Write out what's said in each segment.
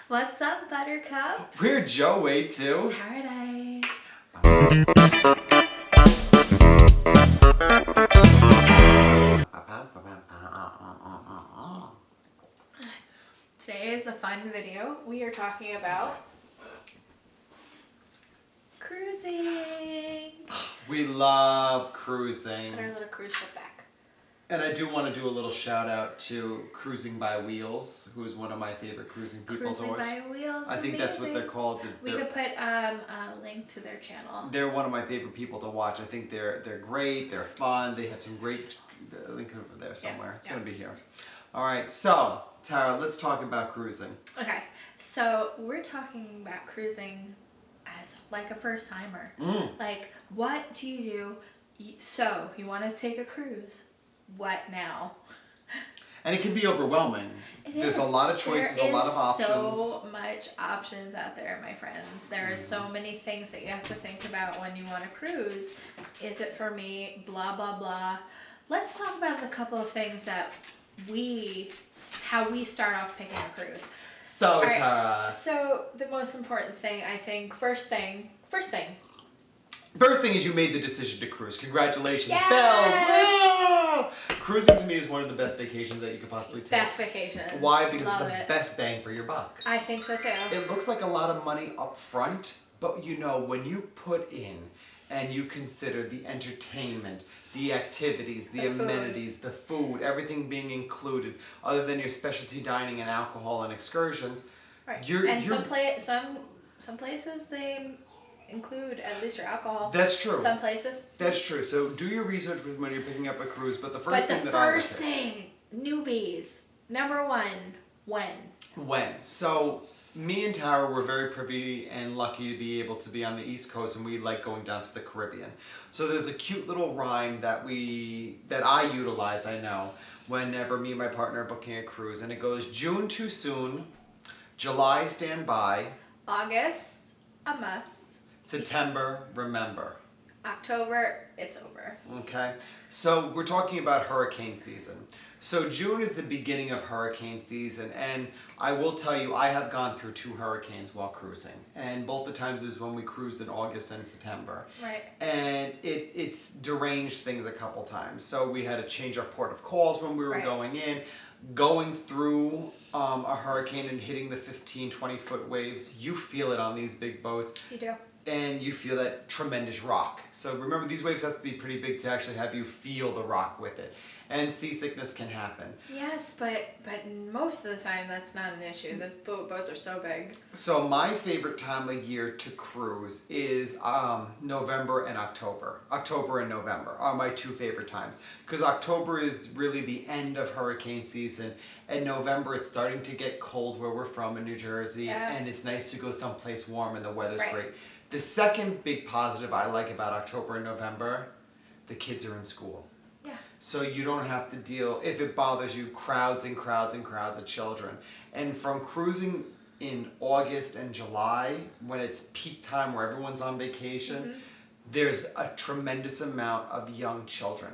What's up, Buttercup? We're Joey too. Taradise. Today is a fun video. We are talking about cruising. We love cruising. Put our little cruise ship back. And I do want to do a little shout out to Cruising by Wheels, who is one of my favorite cruising people to watch. Cruising by Wheels. I think that's what they're called. We could put a link to their channel. They're one of my favorite people to watch. I think they're great. They're fun. They have some great. The link over there somewhere. It's going to be here. All right. So Tara, let's talk about cruising. Okay. So we're talking about cruising as like a first timer. Like, what do you do? So you want to take a cruise. What now? And it can be overwhelming. There's a lot of choices, a lot of options. There is so much options out there, my friends. There are so many things that you have to think about when you want to cruise. Is it for me? Blah, blah, blah. Let's talk about a couple of things that how we start off picking a cruise. So, Tara. So the most important thing, I think, first thing. First thing is you made the decision to cruise. Congratulations. Yes! Bells! Woo! Cruising to me is one of the best vacations that you could possibly take. Best vacation. Why? Because it's the best bang for your buck. I think so too. It looks like a lot of money up front, but you know, when you put in and you consider the entertainment, the activities, the amenities, the food, everything being included, other than your specialty dining and alcohol and excursions, right. Some places they include at least your alcohol. That's true. Some places. That's true. So do your research when you're picking up a cruise. But the first thing, newbies, number one, when. So me and Tara were very privy and lucky to be able to be on the East Coast, and we like going down to the Caribbean. So there's a cute little rhyme that I utilize, I know, whenever me and my partner are booking a cruise, and it goes: June too soon, July stand by, August a must, September remember, October it's over. Okay, so we're talking about hurricane season. So June is the beginning of hurricane season, and I will tell you, I have gone through 2 hurricanes while cruising, and both the times is when we cruised in August and September. Right. And it's deranged things a couple times. So we had to change our port of calls when we were going in. Going through a hurricane and hitting the 15, 20-foot waves, you feel it on these big boats. You do. And you feel that tremendous rock. So remember, these waves have to be pretty big to actually have you feel the rock with it. And seasickness can happen. Yes, but most of the time that's not an issue. Those boats are so big. So my favorite time of year to cruise is November and October. October and November are my 2 favorite times. Because October is really the end of hurricane season. And November, it's starting to get cold where we're from in New Jersey. Yeah. And it's nice to go someplace warm and the weather's great. The second big positive I like about October and November, the kids are in school. Yeah. So you don't have to deal, if it bothers you, crowds and crowds and crowds of children. And from cruising in August and July, when it's peak time where everyone's on vacation, there's a tremendous amount of young children.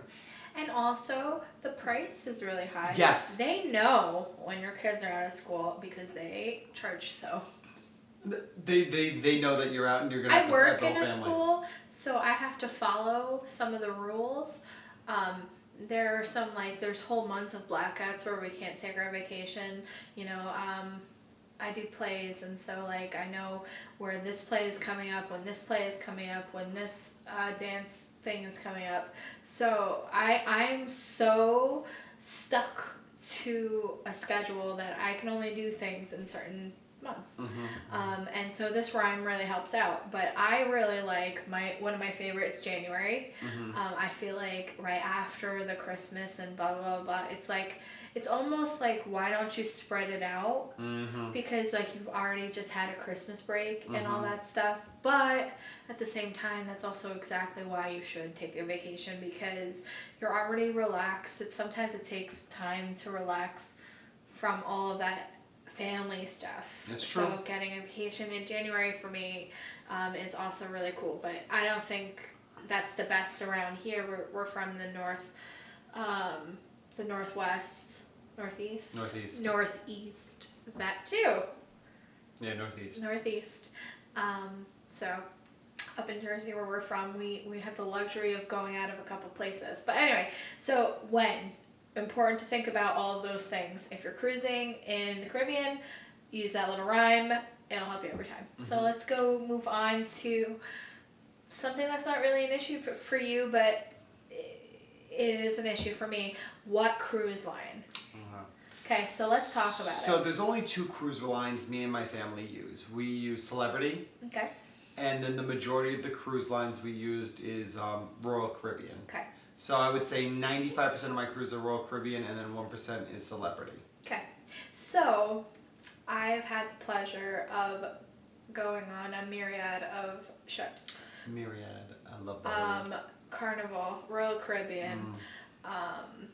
And also, the price is really high. Yes. They know when your kids are out of school because they charge so. They know that you're out and you're going to have I work in a school, so I have to follow some of the rules. There are some, there's whole months of blackouts where we can't take our vacation. You know, I do plays, and so, I know where this play is coming up, when this play is coming up, when this dance thing is coming up. So I'm so stuck to a schedule that I can only do things in certain months. And so this rhyme really helps out. But I really like one of my favorites, January. I feel like right after the Christmas and blah blah blah, it's almost like, why don't you spread it out? Because you've already just had a Christmas break and all that stuff. But at the same time, that's also exactly why you should take a vacation, because you're already relaxed. Sometimes it takes time to relax from all of that family stuff. That's true. So getting a vacation in January for me is also really cool. But I don't think that's the best around here. We're from the northwest, northeast. Northeast. That too. Yeah, Northeast. Northeast. Um, so up in Jersey where we're from, we have the luxury of going out of a couple places. But anyway, so when important to think about all of those things. If you're cruising in the Caribbean, use that little rhyme. It'll help you every time. So Mhm. let's go move on to something that's not really an issue for you, but it is an issue for me. What cruise line? Uh-huh. Okay, so let's talk about it. So there's only two cruise lines me and my family use. We use Celebrity, Okay. and then the majority of the cruise lines we used is Royal Caribbean. Okay. So I would say 95% of my cruise are Royal Caribbean, and then 1% is Celebrity. Okay. So I've had the pleasure of going on a myriad of ships. Myriad, I love that word. Um, Carnival, Royal Caribbean, Mm. um,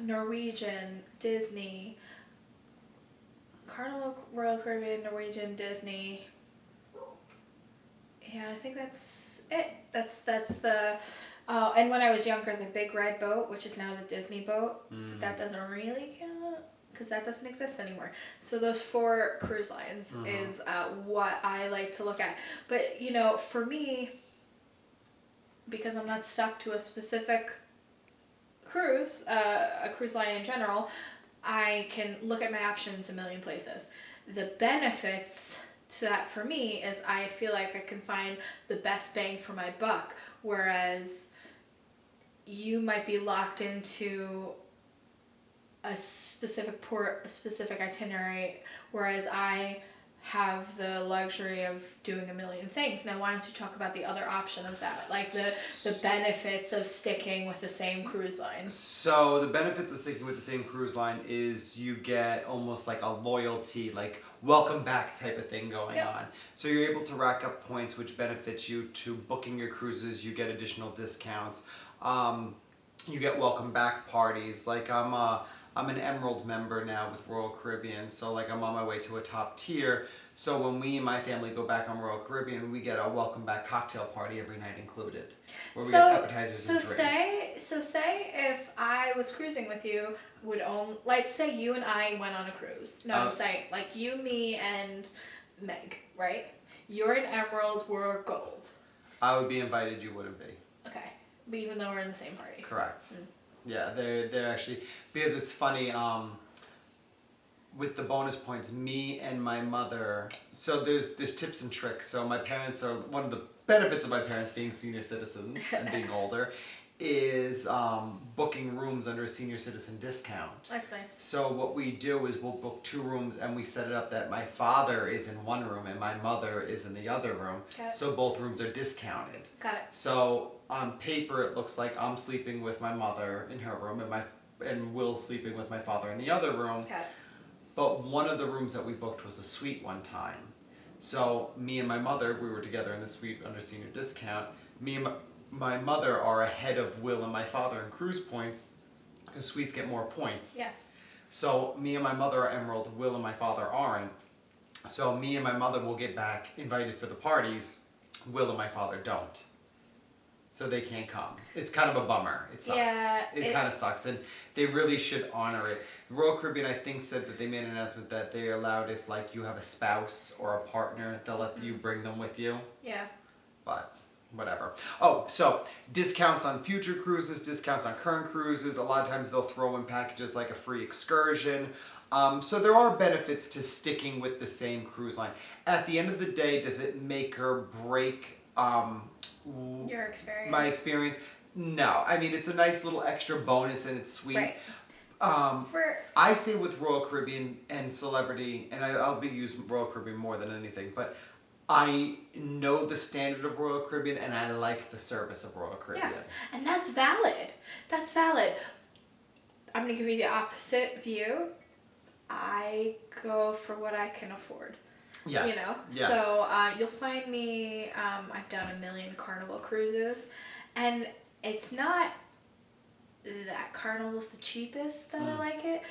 Norwegian, Disney, Carnival, Royal Caribbean, Norwegian, Disney. Yeah, I think that's it. That's the. Oh, and when I was younger, the big red boat, which is now the Disney boat, but Mm. that doesn't really count because that doesn't exist anymore. So those four cruise lines Mhm. is what I like to look at. But for me, because I'm not stuck to a specific a cruise line in general, I can look at my options a million places. The benefits to that for me is I feel like I can find the best bang for my buck, whereas you might be locked into a specific port, a specific itinerary, whereas I have the luxury of doing a million things. Now, why don't you talk about the other option of that, like the benefits of sticking with the same cruise line? So the benefits of sticking with the same cruise line is you get almost like a loyalty, like welcome back type of thing going Yep. on. So you're able to rack up points, which benefits you to booking your cruises. You get additional discounts. Um, you get welcome back parties. Like I'm an Emerald member now with Royal Caribbean, so like I'm on my way to a top tier. So when we and my family go back on Royal Caribbean, we get a welcome back cocktail party every night included, where we get So appetizers and so drinks. say if I was cruising with you, would only let's say you and I went on a cruise. No, Uh, I'm saying like you, me, and Meg, right? You're an Emerald, we're Gold. I would be invited, you wouldn't be. Okay, but even though we're in the same party. Correct. Mm. Yeah, they're actually, because it's funny. With the bonus points, me and my mother. So there's tips and tricks. So my parents are one of the benefits of my parents being senior citizens and being older is booking rooms under a senior citizen discount. That's nice. So what we do is we'll book two rooms and we set it up that my father is in one room and my mother is in the other room. Got it. So both rooms are discounted. Got it. So on paper it looks like I'm sleeping with my mother in her room and Will's sleeping with my father in the other room. Got it. But one of the rooms that we booked was a suite one time. So me and my mother, we were together in the suite under senior discount. Me and my mother are ahead of Will and my father in cruise points because suites get more points. Yes. So me and my mother are Emerald, Will and my father aren't. So me and my mother will get back invited for the parties. Will and my father don't, so they can't come. It's kind of a bummer. It sucks. Yeah. It kind of sucks, and they really should honor it. Royal Caribbean, I think, said that they made an announcement that they allowed if like you have a spouse or a partner, they'll let you Mhm. bring them with you. Yeah. But whatever. Oh, so discounts on future cruises, discounts on current cruises. A lot of times they'll throw in packages like a free excursion. So there are benefits to sticking with the same cruise line. At the end of the day, does it make or break Your my experience. experience? No. I mean, it's a nice little extra bonus and it's sweet. Right. Um, For I say with Royal Caribbean and Celebrity, and I'll be using Royal Caribbean more than anything, but I know the standard of Royal Caribbean and I like the service of Royal yes, Caribbean. and that's valid. That's valid. I'm going to give you the opposite view. I go for what I can afford. Yes, You know, yes. so you'll find me. I've done a million Carnival cruises, and it's not that Carnival's the cheapest that I Mm. like it.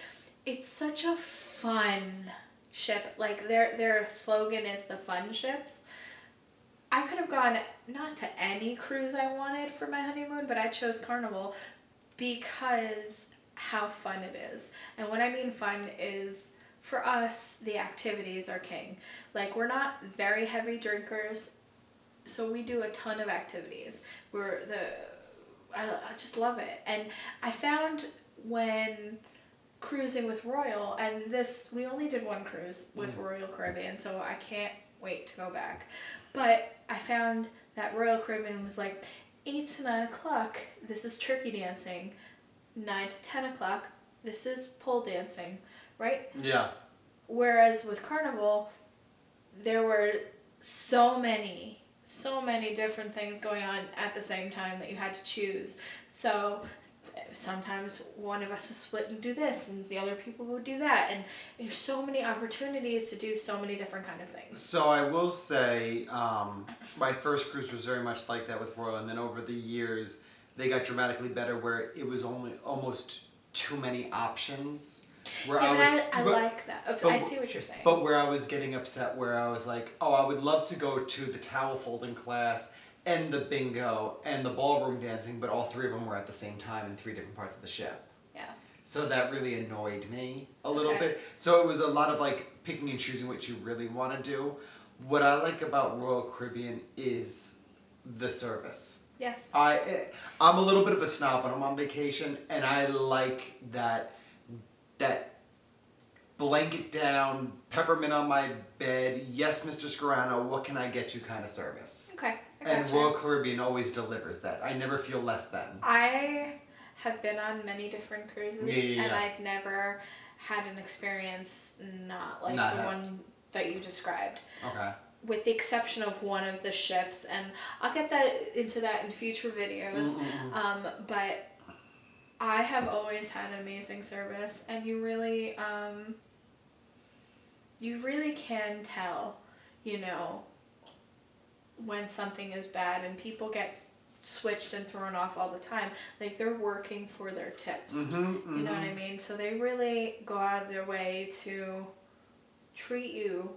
It's such a fun ship. Like their slogan is the fun ships. I could have gone not to any cruise I wanted for my honeymoon, but I chose Carnival because how fun it is. And what I mean fun is for us, the activities are king. Like, we're not very heavy drinkers, so we do a ton of activities. We're the I just love it. And I found when cruising with Royal, and this we only did one cruise with Royal Caribbean, so I can't wait to go back. But I found that Royal Caribbean was like 8 to 9 o'clock. This is turkey dancing. 9 to 10 o'clock. This is pole dancing, right? Yeah. Whereas with Carnival, there were so many, so many different things going on at the same time that you had to choose. So sometimes one of us would split and do this, and the other people would do that, and there's so many opportunities to do so many different kind of things. So I will say, my first cruise was very much like that with Royal, and then over the years, they got dramatically better where it was only almost too many options. Where Yeah, I but was, I like that. I see what you're saying. but where I was getting upset, where I was like, oh, I would love to go to the towel folding class and the bingo and the ballroom dancing, but all three of them were at the same time in three different parts of the ship. Yeah. So that really annoyed me a little Okay. bit. So it was a lot of like picking and choosing what you really want to do. What I like about Royal Caribbean is the service. Yes. I'm a little bit of a snob when I'm on vacation, and I like that blanket down, peppermint on my bed. Yes, Mr. Scarano, what can I get you kind of service. Okay. I And gotcha. Royal Caribbean always delivers that. I never feel less than. I have been on many different Yeah, cruises, yeah, and yeah. I've never had an experience not like Not the have. one that you described, Okay. with the exception of one of the ships, and I'll get that into that in future videos. Mm-mm-mm. But I have always had amazing service, and you really can tell, you know, when something is bad, and people get switched and thrown off all the time. Like, they're working for their tips. Mhm, You know what I mhm. mean? So they really go out of their way to treat you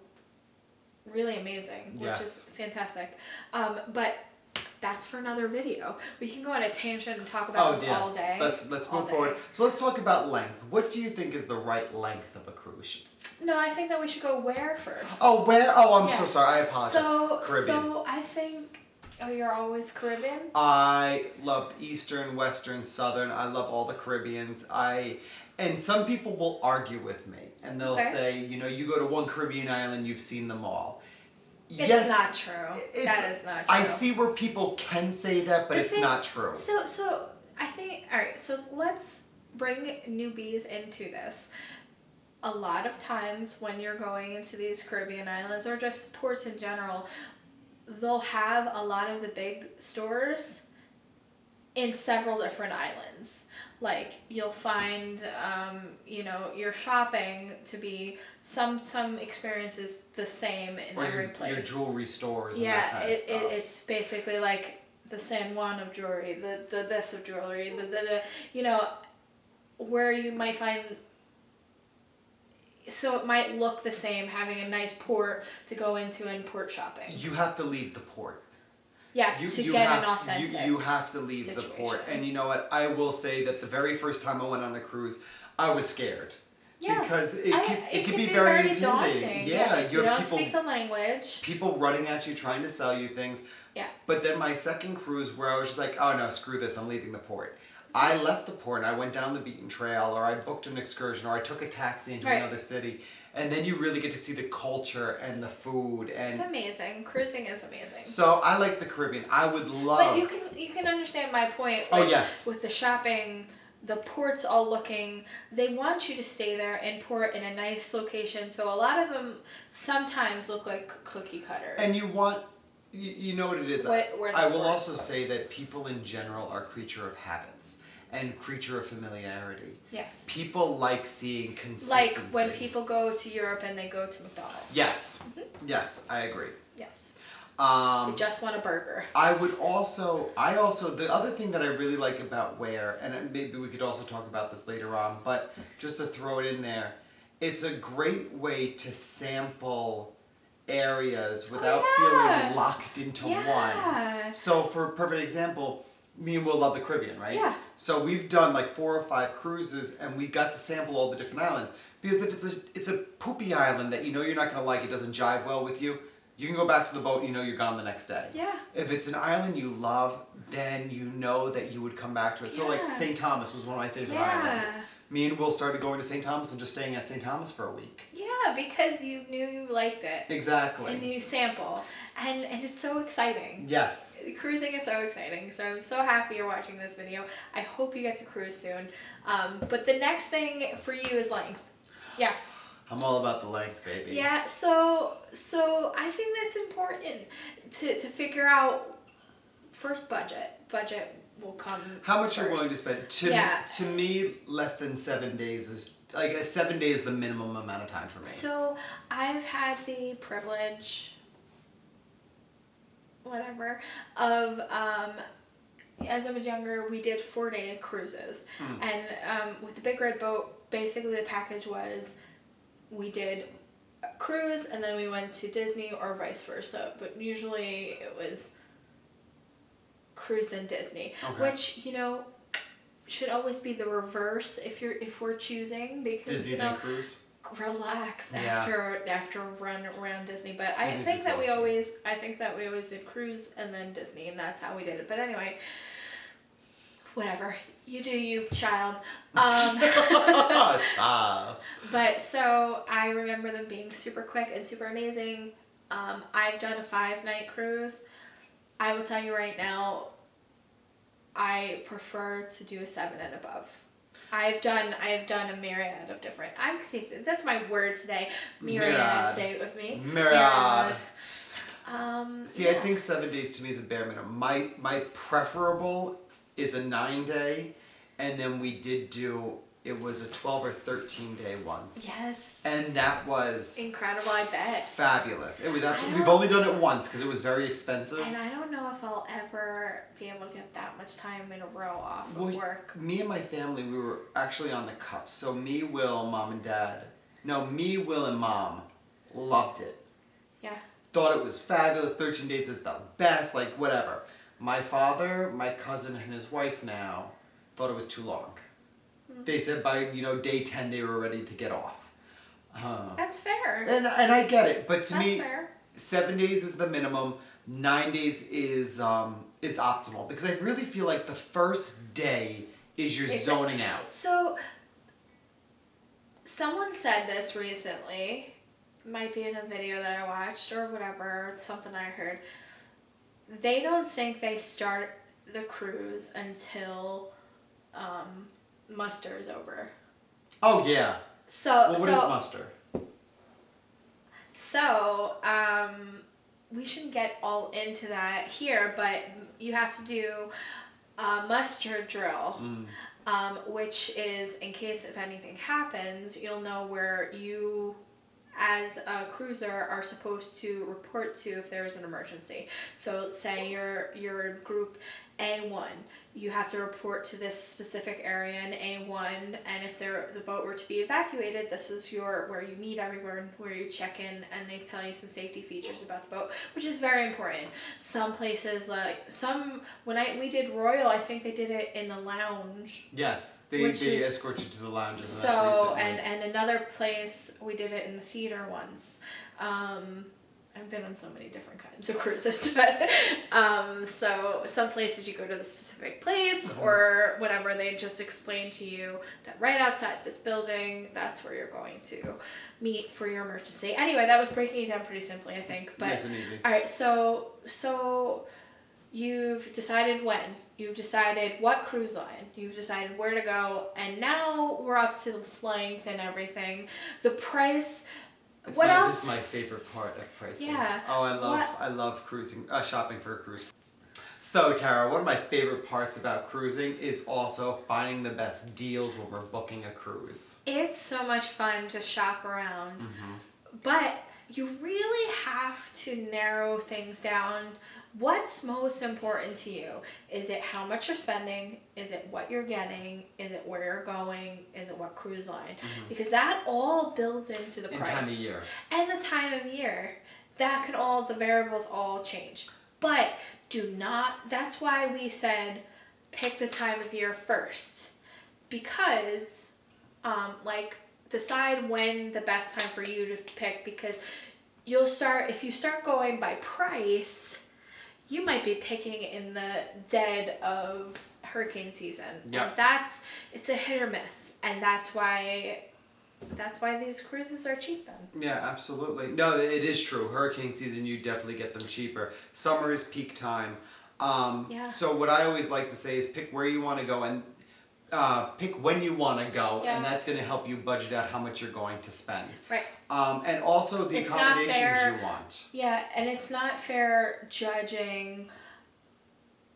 really amazing, which Yes. is fantastic. But that's for another video. We can go on a tangent and talk about Oh this yes. all day. Let's All move forward. day. So let's talk about length. What do you think is the right length of a cruise ship? No, I think that we should go where first. Oh, where? Oh, I'm so Yes. sorry. I apologize. Caribbean. So I think. Oh, you're always Caribbean? I loved Eastern, Western, Southern. I love all the Caribbeans. And some people will argue with me, and they'll Okay. say, you know, you go to one Caribbean island, you've seen them all. It's Yes, not true. it's. That is not I true. see where people can say that, but The it's thing, not true. so I think, all right, so let's bring newbies into this. A lot of times when you're going into these Caribbean islands or just ports in general, they'll have a lot of the big stores in several different islands. Like, you'll find, your shopping to be some experiences the same in Or every your place. jewelry stores and that Yeah, kind of stuff. it's basically like the San Juan of jewelry, the this of jewelry, the you know, where you might find, so it might look the same having a nice port to go into and port shopping. You have to leave the port. Yes, You to you get have an authentic you have to leave the port. situation. And you know what? I will say that the very first time I went on a cruise, I was scared Yes, because it it could can be be very very intimidating. daunting. Yeah, Yeah, you you have don't speak the language. people running at you trying to sell you things. Yeah. But then my second cruise where I was just like, oh no, screw this, I'm leaving the port. I Okay. left the port and I went down the beaten trail, or I booked an excursion, or I took a taxi into Right. another city, and then you really get to see the culture and the food. It's And amazing. Cruising is amazing. so I like the Caribbean. I would But love. you can understand my point Oh with yes. the shopping, the ports all looking. They want you to stay there and port in a nice location. So a lot of them sometimes look like cookie cutter. And you know what it is. Where the I will ports also look. say that people in general are creature of habits and creature of familiarity. Yes. People like seeing Like when consistency. people go to Europe and they go to McDonald's. Yes. Mhm. Yes, I agree. Yes. They Um, just want a burger. I also, the other thing that I really like about Ware, and maybe we could also talk about this later on, but just to throw it in there, it's a great way to sample areas without Oh feeling yeah. locked into one. Yeah. So, for a perfect example, me and Will love the Caribbean, right? Yeah. So we've done like 4 or 5 cruises, and we got to sample all the different islands. Because if it's a poopy island that you know you're not going to like, it doesn't jive well with you, you can go back to the boat and you know you're gone the next day. Yeah. If it's an island you love, then you know that you would come back to it. So like Yeah. St. Thomas was one of my favorite islands. Yeah. Me and Will started going to St. Thomas and just staying at St. Thomas for a week. Yeah, because you knew you liked it. And Exactly. you sample. And it's so exciting. Yes. Cruising is so exciting. So I'm so happy you're watching this video. I hope you get to cruise soon. But the next thing for you is length. Yes. I'm all about the length, baby. Yeah, so I think that's important to figure out first budget. Budget will come How much you're first. willing to spend? Yeah. To me, less than 7 days is like 7 days is the minimum amount of time for me. So I've had the privilege, whatever, of as I was younger, we did 4 day cruises, and with the Big Red Boat, basically the package was we did a cruise and then we went to Disney or vice versa, but usually it was cruise and Disney, Okay. which should always be the reverse if we're choosing, because Disney then cruise. relax Yeah. after a run around Disney. But I Disney's think that we exhausting. always did cruise and then Disney, and that's how we did it. But anyway, whatever. You do you, child. Child. But so I remember them being super quick and super amazing. I've done a 5 night cruise. I will tell you right now, I prefer to do a 7 and above. I've done a myriad of different. That's my word today. Myriad. Say it with me. Myriad. See, Yeah. I think 7 days to me is a bare minimum. My preferable is a 9 day, and then we did do, it was a 12 or 13 day once. Yes. And that was incredible, I bet. Fabulous. It was absolutely. We've only done it once because it was very expensive. And I don't know if I'll ever be able to get that much time in a row off of work. Me and my family, we were actually on the cusp. So me, Will, Mom, and Dad. No, me, Will, and Mom loved it. Yeah. Thought it was fabulous. 13 days is the best. Like whatever. My father, my cousin, and his wife now thought it was too long. They said by day 10 they were ready to get off. That's fair. And I get it, but to That's me, fair. 7 days is the minimum. 9 days is optimal, because I really feel like the first day is your zoning out. So someone said this recently, might be in a video that I watched or whatever, something I heard. They don't think they start the cruise until muster is over. Oh yeah. So what is muster? So we shouldn't get all into that here, but you have to do a muster drill, which is in case if anything happens, you'll know where you, as a cruiser, are supposed to report to if there is an emergency. So say you're in group A1, you have to report to this specific area in A1, and if the boat were to be evacuated, this is where you meet everyone, where you check in, and they tell you some safety features about the boat, which is very important. Some places, when we did Royal, I think they did it in the lounge. Yes. They escort you to the lounges. And another place we did it in the theater once. I've been on so many different kinds of cruises, but so some places you go to the specific place or whatever. They just explain to you that right outside this building, that's where you're going to meet for your emergency. Anyway, that was breaking it down pretty simply, I think. But nice and easy. All right, so you've decided when. You've decided what cruise line. You've decided where to go. And now we're up to the length and everything. The price. What else? This is my favorite part of pricing. Yeah. Oh, I love cruising, shopping for a cruise. So, Tara, one of my favorite parts about cruising is also finding the best deals when we're booking a cruise. It's so much fun to shop around. But you really have to narrow things down. What's most important to you? Is it how much you're spending? Is it what you're getting? Is it where you're going? Is it what cruise line? Because that all builds into the price. And time of year. And the time of year. The variables all change. But that's why we said pick the time of year first. Because, like decide when the best time for you to pick, because you'll start if you start going by price, you might be picking in the dead of hurricane season, Yep. and it's a hit or miss, and that's why these cruises are cheap then. Yeah, absolutely. No, it is true. Hurricane season, you definitely get them cheaper. Summer is peak time. Yeah. So what I always like to say is pick where you want to go and pick when you want to go, and Yeah. that's going to help you budget out how much you're going to spend. Right. And also the It's not accommodations fair. you want. Yeah, and it's not fair judging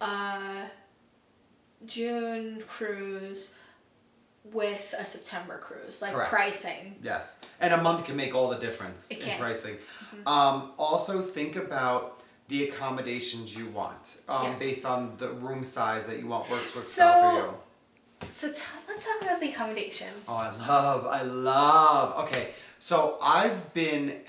a June cruise with a September cruise, like Correct. pricing. Yes. And a month can make all the difference It in can. pricing. Hmm. Also, think about the accommodations you want Yes. based on the room size that you want works well for So, you. let's talk about the accommodations. Oh, I love. Okay, so I've been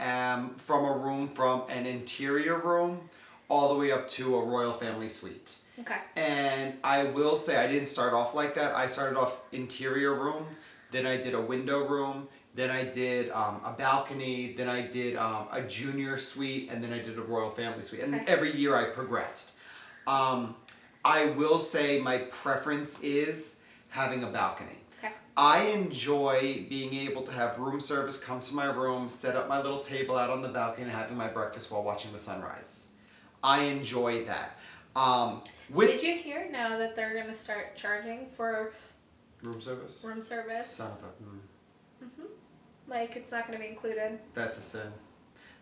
from a room from an interior room all the way up to a royal family suite. Okay. And I will say I didn't start off like that. I started off interior room, then I did a window room, then I did a balcony, then I did a junior suite, and then I did a royal family suite. And Okay. every year I progressed. Um, I will say my preference is having a balcony. Okay. I enjoy being able to have room service come to my room, set up my little table out on the balcony, and having my breakfast while watching the sunrise. I enjoy that. With Did you hear now that they're gonna start charging for room service, room service? son of a, Mhm. Like it's not gonna be included. that's a sin.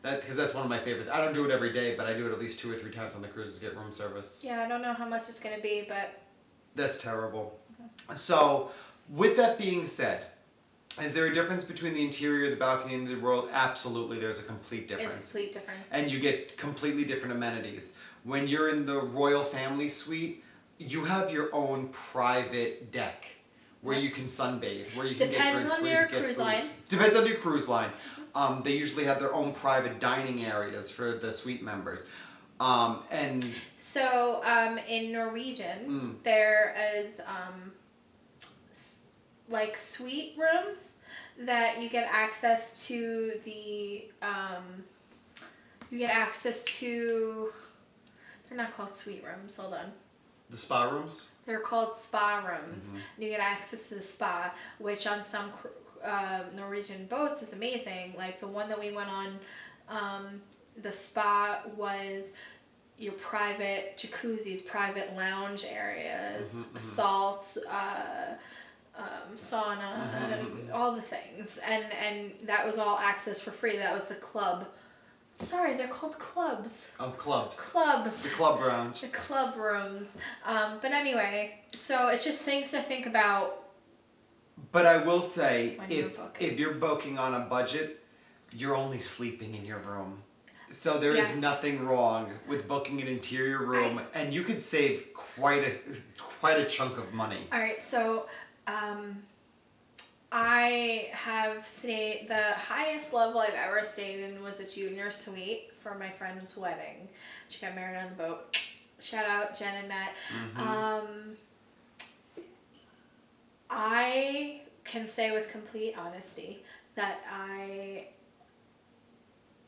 That because that's one of my favorites. I don't do it every day, but I do it at least 2 or 3 times on the cruises. Get room service. Yeah, I don't know how much it's gonna be, but That's terrible. mhm. So, with that being said, is there a difference between the interior, the balcony, and the royal? Absolutely, there's a complete It's difference. complete difference. And you get completely different amenities. When you're in the royal family suite, you have your own private deck where Yep. you can sunbathe, where you can get Depends drinks, on where you your can get cruise food. line. Depends on your cruise line. Mhm. They usually have their own private dining areas for the suite members. And So, in Norwegian, mm, there is like suite rooms that you get access to you get access to. They're not called suite rooms. Hold on. the spa rooms. They're called spa rooms. Hmm. And you get access to the spa, which on some Norwegian boats is amazing. Like the one that we went on, the spa was your private jacuzzis, private lounge areas, Hmm. Hmm. salts, sauna, Hmm. all the things, and that was all access for free. That was the club. Sorry, they're called clubs. Oh, clubs. Clubs. The club lounge. The club rooms. But anyway, so it's just things to think about But I will say, when if you're booking. if you're booking on a budget, you're only sleeping in your room. So there is Yes. nothing wrong with booking an interior I room, and you could save quite a quite a chunk of money. All right. So, um, I have stayed. The highest level I've ever stayed in was a junior suite for my friend's wedding. She got married on the boat. Shout out Jen and Matt. Hmm. Um, I can say with complete honesty that I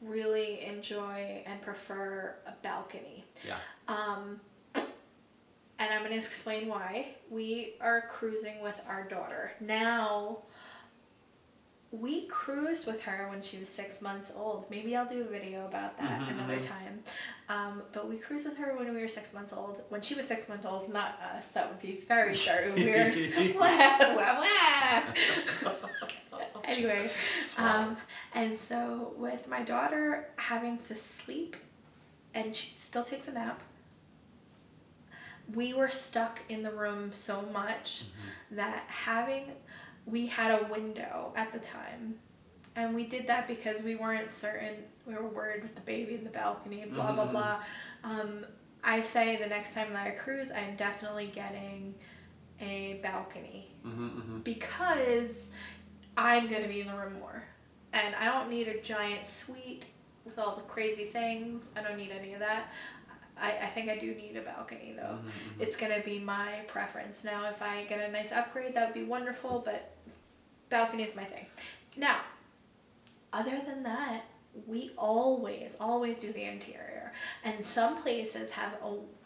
really enjoy and prefer a balcony. Yeah. Um, and I'm going to explain why. We are cruising with our daughter. Now, we cruised with her when she was 6 months old. Maybe I'll do a video about that Hmm. another Hmm. time. But we cruised with her when we were 6 months old. When she was 6 months old, not us. That would be very weird. Wah, wah, wah. Anyway, Swallow. and so with my daughter having to sleep and she still takes a nap, we were stuck in the room so much Hmm. that we had a window at the time, and we did that because we weren't certain. We were worried with the baby in the balcony and blah blah Hmm. blah. Um, I say the next time that I cruise, I'm definitely getting a balcony Hmm. Hmm. because I'm gonna be in the room more, and I don't need a giant suite with all the crazy things. I don't need any of that. I think I do need a balcony though. Hmm. Hmm. It's gonna be my preference. Now, if I get a nice upgrade, that would be wonderful, but balcony is my thing. Now, other than that, we always do the interior. And some places have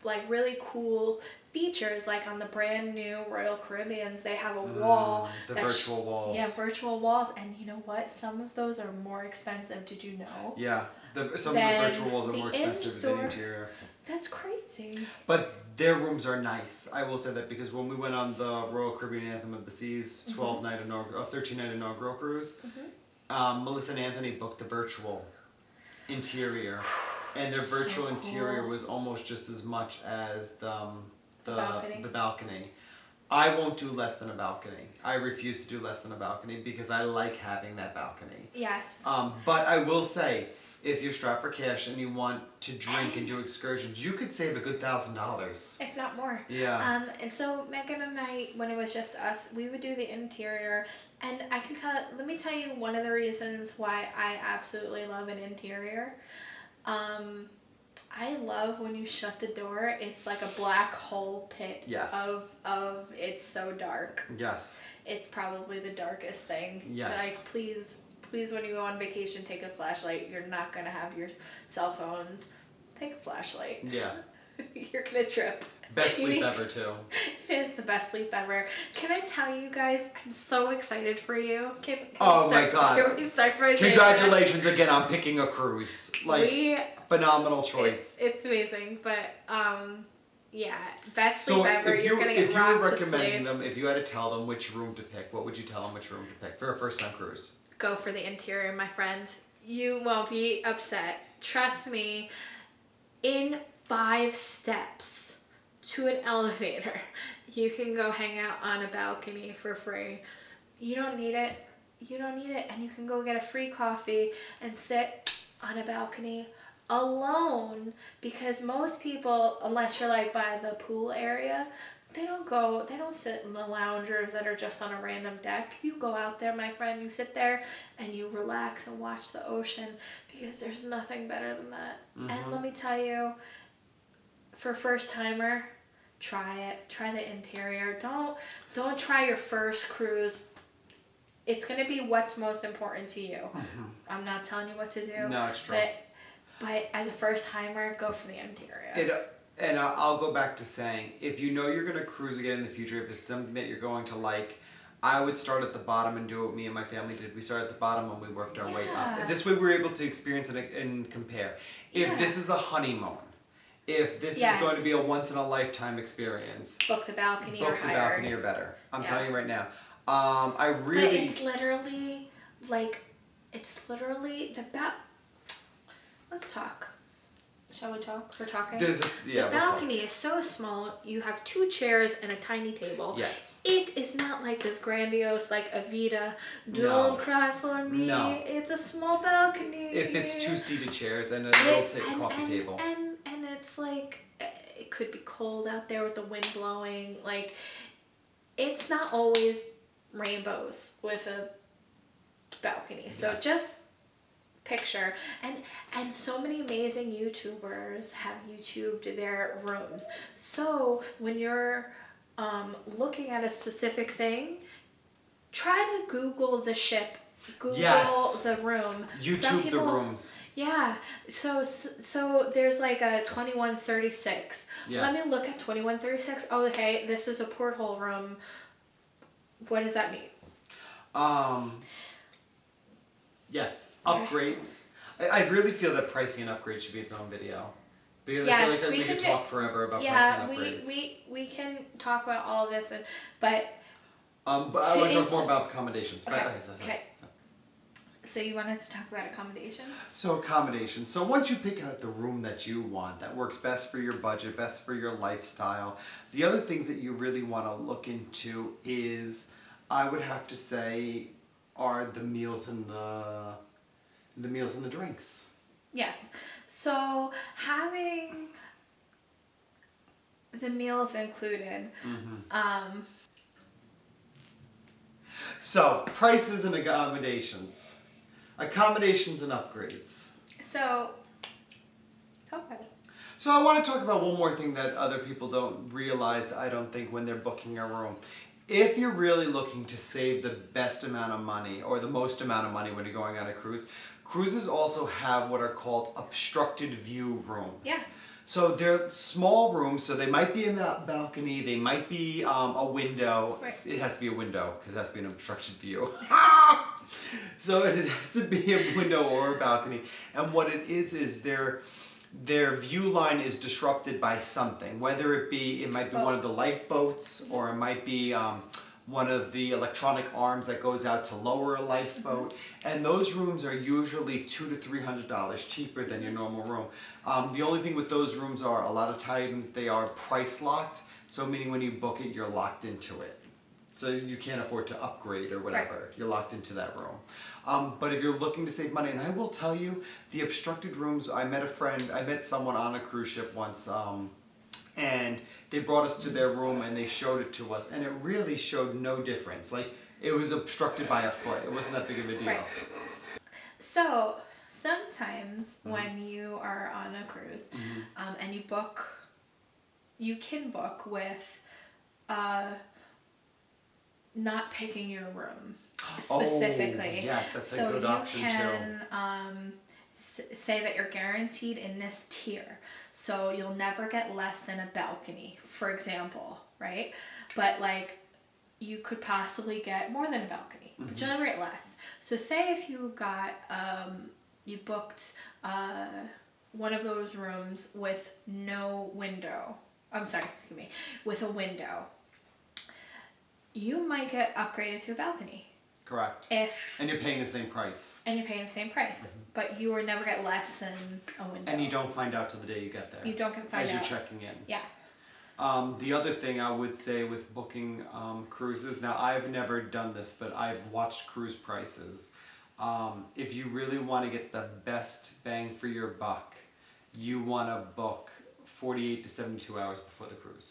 like really cool features, like on the brand new Royal Caribbeans, they have a wall The that's virtual walls. yeah, virtual walls. And you know what? Some of those are more expensive. Did you know? Yeah, some of the Than virtual walls are the more expensive than in-store. interior. That's crazy. But their rooms are nice. I will say that because when we went on the Royal Caribbean Anthem of the Seas Mhm. 13 night inaugural cruise, Mhm. Melissa and Anthony booked the virtual interior, and their So virtual interior cool. was almost just as much as A balcony. the balcony. I won't do less than a balcony. I refuse to do less than a balcony because I like having that balcony. Yes. But I will say, if you're strapped for cash and you want to drink and And do excursions, you could save a good $1,000. if not more. Yeah. And so Megan and I, when it was just us, we would do the interior. And let me tell you one of the reasons why I absolutely love an interior. Um, I love when you shut the door, it's like a black hole pit Yes. it's so dark. Yes. It's probably the darkest thing. Yes. Like, please, when you go on vacation, take a flashlight. You're not gonna have your cell phones. Take a flashlight. Yeah. You're gonna trip. Best You sleep need. ever too. It is the best sleep ever. Can I tell you guys? I'm so excited for you. Can we Oh my start? God. Can we start by saying that? Congratulations again on picking a cruise. Like, We. phenomenal choice. It's amazing, but yeah, best sleep So ever. You're gonna get if you were rocked to recommending sleep. them, if you had to tell them which room to pick, what would you tell them which room to pick for a first time cruise? Go for the interior, my friend. You won't be upset. Trust me. In 5 steps to an elevator, you can go hang out on a balcony for free. You don't need it. You don't need it. And you can go get a free coffee and sit on a balcony alone, because most people, unless you're like by the pool area, they don't sit in the loungers that are just on a random deck. You go out there, my friend, you sit there and you relax and watch the ocean, because there's nothing better than that. And Mm-hmm. let me tell you, for first timer, try it. Try the interior. Don't try your first cruise. It's going to be what's most important to you. Mm-hmm. I'm not telling you what to do, No, it's true. but as a first timer, go for the interior. It and I'll go back to saying, if you know you're going to cruise again in the future, if it's something that you're going to like, I would start at the bottom and do what me and my family did. We started at the bottom and we worked our way up. Yeah. This way we were able to experience and compare. If Yeah. this is a honeymoon, if this is Yes. going to be a once in a lifetime experience, Book the balcony or book the higher. balcony or better. I'm Yeah. telling you right now. I But really. it's literally like it's literally the Let's talk. Shall we talk? We're talking. The We'll talk. balcony is so small. You have 2 chairs and a tiny table. Yes. It is not like this grandiose, like Avita. No. Don't cry for me. No. It's a small balcony. If it's 2 seated chairs and a It little coffee table. and it's like it could be cold out there with the wind blowing. Like, it's not always rainbows with a balcony. So Yes. just picture, and so many amazing YouTubers have YouTubed their rooms. So when you're looking at a specific thing, try to Google the ship. Yes. Google the room. Some YouTube the people, rooms. yeah. So there's like a 2136. Yes. Let me look at 2136. Oh, okay, this is a porthole room. What does that mean? Yes. Okay. Upgrades. I really feel that pricing and upgrades should be its own video. Because I feel Yes, like that we we can could talk forever about pricing yeah, and upgrades. we can talk about all of this, but But I to want to talk more answer. about accommodations. Okay. Sorry. Okay. So you wanted to talk about accommodations? So accommodations. So once you pick out the room that you want, that works best for your budget, best for your lifestyle, the other things that you really want to look into is, I would have to say, are the meals and the drinks. Yes. So having the meals included, Mm-hmm. um, So prices and accommodations, accommodations and upgrades. so talk about it. So I want to talk about one more thing that other people don't realize, I don't think, when they're booking a room. If you're really looking to save the best amount of money or the most amount of money when you're going on a cruise, cruises also have what are called obstructed view rooms. Yeah. So they're small rooms, so they might be a balcony, they might be a window. Right. It has to be a window because it has to be an obstructed view. So it has to be a window or a balcony. And what it is their view line is disrupted by something, whether it might be one of the lifeboats, or it might be one of the electronic arms that goes out to lower a lifeboat. And those rooms are usually $200 to $300 cheaper than your normal room. The only thing with those rooms are a lot of times they are price locked, so meaning when you book it, you're locked into it. So you can't afford to upgrade or whatever. Right. You're locked into that room. But if you're looking to save money, and I will tell you, the obstructed rooms, I met someone on a cruise ship once, and they brought us to their room and they showed it to us, and it really showed no difference. Like, it was obstructed by a foot. It wasn't that big of a deal. Right. So sometimes when you are on a cruise, and you can book with not picking your room specifically. Oh, yes, that's a So good you option can too. say that you're guaranteed in this tier. So you'll never get less than a balcony, for example, right? But like you could possibly get more than a balcony, but you'll never get less. So say if you booked one of those rooms with no window. I'm sorry, excuse me, with a window, you might get upgraded to a balcony. Correct. And you're paying the same price. And you're paying the same price, but you will never get less than a window. And you don't find out till the day you get there. You don't find out. As you're checking in. Yeah. The other thing I would say with booking cruises, now I've never done this, but I've watched cruise prices. If you really want to get the best bang for your buck, you want to book 48 to 72 hours before the cruise.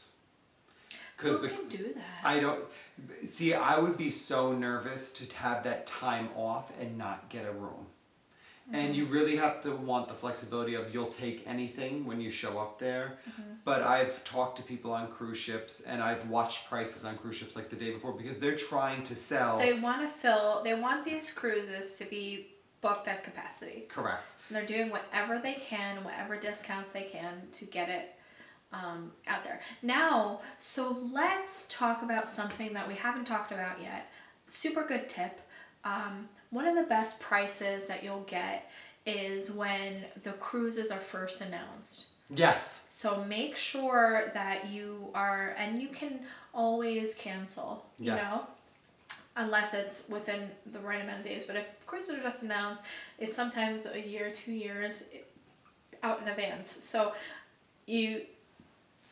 Who can do that? I don't see. I would be so nervous to have that time off and not get a room. And you really have to want the flexibility of you'll take anything when you show up there. But I've talked to people on cruise ships, and I've watched prices on cruise ships like the day before, because they're trying to sell. They want these cruises to be booked at capacity. Correct. And they're doing whatever they can, whatever discounts they can to get it out there. Now, so let's talk about something that we haven't talked about yet. Super good tip. One of the best prices that you'll get is when the cruises are first announced. Yes. So make sure that you are, and you can always cancel, you know, unless it's within the right amount of days. But if cruises are just announced, it's sometimes a year, 2 years out in advance. So you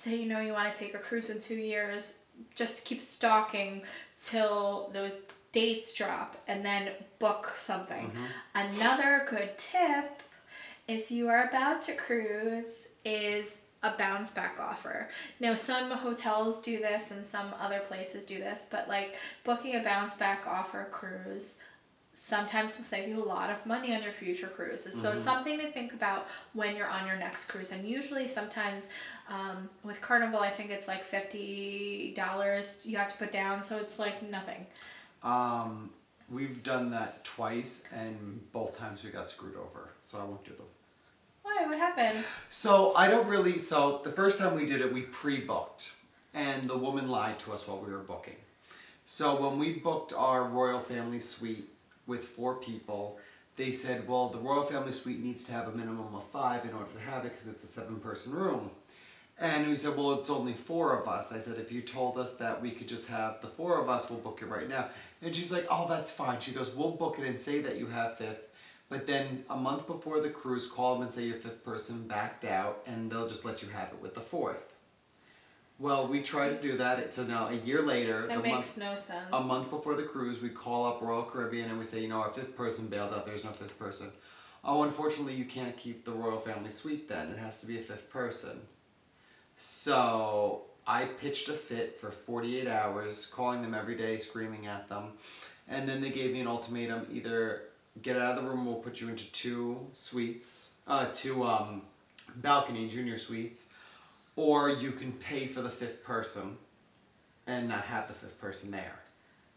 say, you know, you want to take a cruise in 2 years, just keep stalking till those dates drop and then book something. Another good tip, if you are about to cruise, is a bounce back offer. Now, some hotels do this and some other places do this, but like booking a bounce back offer cruise sometimes will save you a lot of money on your future cruises. So it's something to think about when you're on your next cruise. And usually sometimes with Carnival, I think it's like $50 you have to put down, so it's like nothing. We've done that twice, and both times we got screwed over, so I won't do them. Why? What happened? So the first time we did it, we pre-booked, and the woman lied to us while we were booking. So when we booked our Royal Family Suite with 4 people, they said, well, the Royal Family Suite needs to have a minimum of 5 in order to have it, because it's a 7-person room. And we said, well, it's only 4 of us. I said, if you told us that we could just have the 4 of us, we'll book it right now. And she's like, oh, that's fine. She goes, we'll book it and say that you have 5th. But then a month before the cruise, call them and say your 5th person backed out, and they'll just let you have it with the 4th. Well, we tried to do that. So now, a year later, that makes no sense. A month before the cruise, we call up Royal Caribbean and we say, you know, our 5th person bailed out. There's no 5th person. Oh, unfortunately, you can't keep the Royal Family Suite then. It has to be a 5th person. So I pitched a fit for 48 hours, calling them every day, screaming at them. And then they gave me an ultimatum: either get out of the room, we'll put you into 2 suites, 2 balcony junior suites, or you can pay for the 5th person. and not have the fifth person there.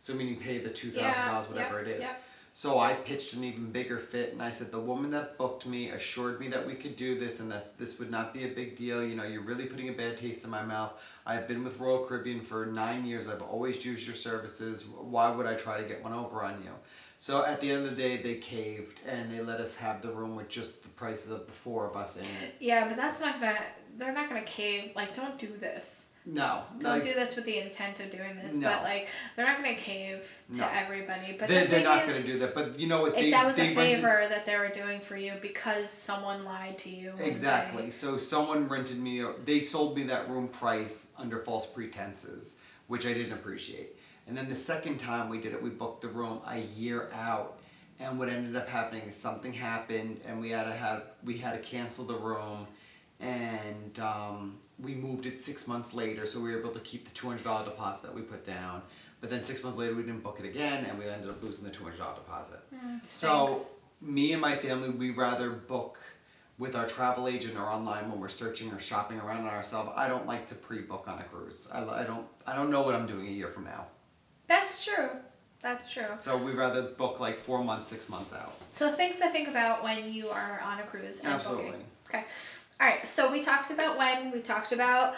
So meaning pay the $2,000, Yeah. whatever Yep. it is. Yep. So I pitched an even bigger fit, and I said the woman that booked me assured me that we could do this, and that this would not be a big deal. You know, you're really putting a bad taste in my mouth. I've been with Royal Caribbean for 9 years. I've always used your services. Why would I try to get one over on you? So at the end of the day, they caved, and they let us have the room with just the prices of the 4 of us in it. Yeah, but that's not gonna. They're not gonna cave. Like, don't do this. No, Don't like do this with the intent of doing this. But no, like, they're not gonna cave no. to everybody. But the They're thing not is, going to do that. But you know what? that was a They rented. favor that they were doing for you because someone lied to you and Exactly. So someone rented me. They sold me that room price under false pretenses, which I didn't appreciate. And then the second time we did it, we booked the room a year out. And what ended up happening is something happened, and we had to cancel the room, and we moved it 6 months later, so we were able to keep the $200 deposit that we put down. But then 6 months later, we didn't book it again, and we ended up losing the $200 deposit. So me and my family, we rather book with our travel agent or online when we're searching or shopping around on ourselves. I don't like to pre-book on a cruise. I don't know what I'm doing a year from now. That's true. That's true. So we rather book like 4 months, 6 months out. So things to think about when you are on a cruise and Absolutely. booking. Okay. All right. So we talked about when, we talked about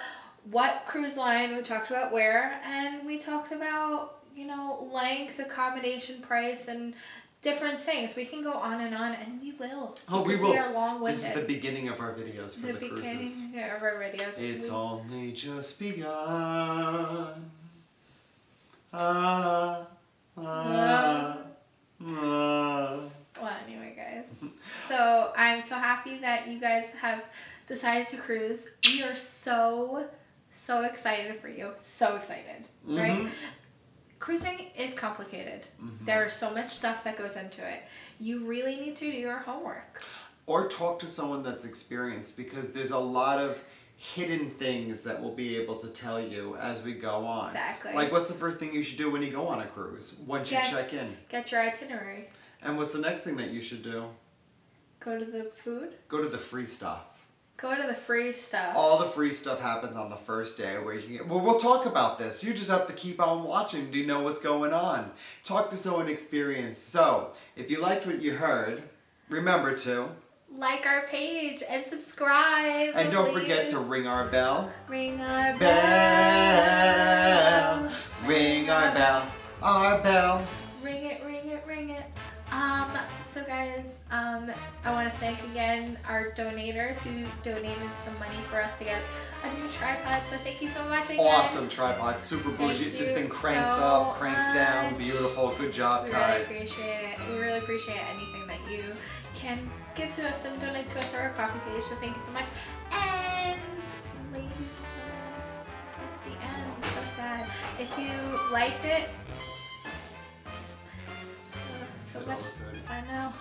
what cruise line, we talked about where, and we talked about, length, accommodation price, and different things. We can go on, and we will. Oh, we Because will. we are This is long-winded. the beginning of our videos for The the cruises. beginning of our videos. It's only just begun. Ah, ah, ah. Well, anyway, guys. So I'm so happy that you guys have decided to cruise. We are so, so excited for you. So excited, right? Mhm. Cruising is complicated. Mhm. There's so much stuff that goes into it. You really need to do your homework. Or talk to someone that's experienced, because there's a lot of hidden things that we'll be able to tell you as we go on. Exactly. Like, what's the first thing you should do when you go on a cruise once you check in? Get your itinerary. And what's the next thing that you should do? Go to the food. Go to the free stuff. Go to the free stuff. All the free stuff happens on the first day where you can get, well, we'll talk about this. You just have to keep on watching to know what's going on. Talk to someone experienced. So, if you liked what you heard, remember to like our page and subscribe. and don't please. forget to ring our bell. Ring our Bell. bell. Ring our bell. Our bell. Ring it, ring it, ring it. So guys, I want to thank again our donators who donated some money for us to get a new tripod. So thank you so much again. Awesome tripod, super bougie. Thank This thing you cranks so up, cranks down, much. beautiful. Good job, We guys. really appreciate it. We really appreciate anything that you can give to us and donate to us or our coffee page. So thank you so much. And ladies and gentlemen, it's the end. I'm so sad. If you liked it, so much. I know.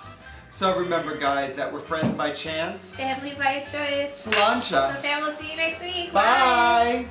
So remember, guys, that we're friends by chance. Family by choice. Sláinte. So fam, we'll see you next week. Bye.